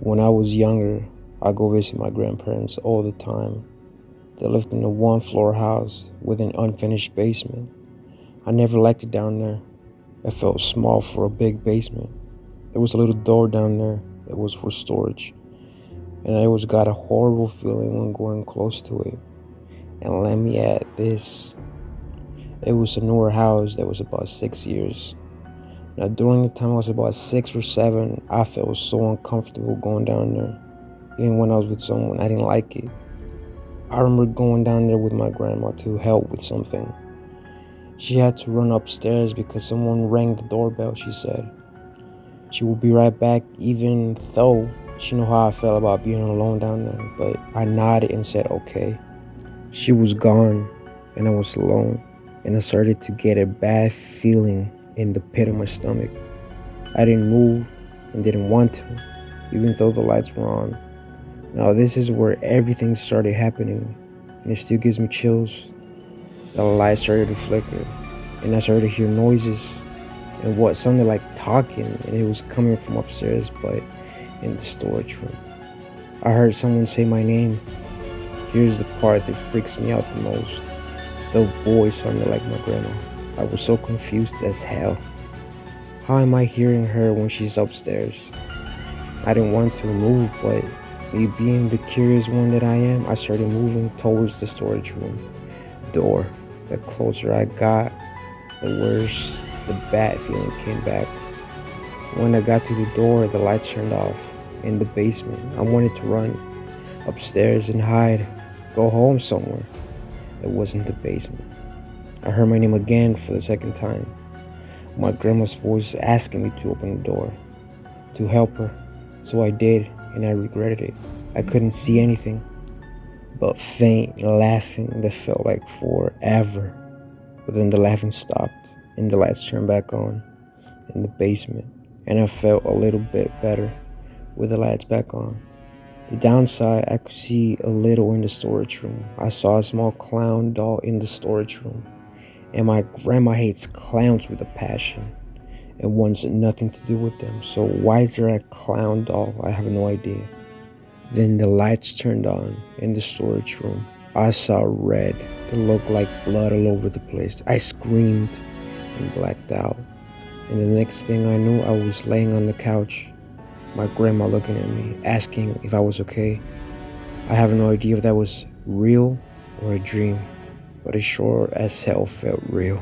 When I was younger, I go visit my grandparents all the time. They lived in a one-floor house with an unfinished basement. I never liked it down there. It felt small for a big basement. There was a little door down there that was for storage, and I always got a horrible feeling when going close to it. And let me add this, it was a newer house that was about 6 years. Now, during the time I was about 6 or 7, I felt so uncomfortable going down there. Even when I was with someone, I didn't like it. I remember going down there with my grandma to help with something. She had to run upstairs because someone rang the doorbell, she said. She would be right back, even though she knew how I felt about being alone down there, but I nodded and said okay. She was gone, and I was alone, and I started to get a bad feeling in the pit of my stomach. I didn't move and didn't want to, even though the lights were on. Now this is where everything started happening, and it still gives me chills. The lights started to flicker, and I started to hear noises, and what sounded like talking, and it was coming from upstairs, but in the storage room. I heard someone say my name. Here's the part that freaks me out the most. The voice sounded like my grandma. I was so confused as hell. How am I hearing her when she's upstairs? I didn't want to move, but me being the curious one that I am, I started moving towards the storage room door. The closer I got, the worse the bad feeling came back. When I got to the door, the lights turned off in the basement. I wanted to run upstairs and hide, go home somewhere. It wasn't the basement. I heard my name again for the second time. My grandma's voice asking me to open the door, to help her. So I did, and I regretted it. I couldn't see anything but faint laughing that felt like forever. But then the laughing stopped, and the lights turned back on in the basement, and I felt a little bit better with the lights back on. The downside, I could see a little in the storage room. I saw a small clown doll in the storage room, and my grandma hates clowns with a passion and wants nothing to do with them. So why is there a clown doll? I have no idea. Then the lights turned on in the storage room. I saw red that looked like blood all over the place. I screamed and blacked out. And the next thing I knew, I was laying on the couch. My grandma looking at me, asking if I was okay. I have no idea if that was real or a dream, but it sure as hell felt real.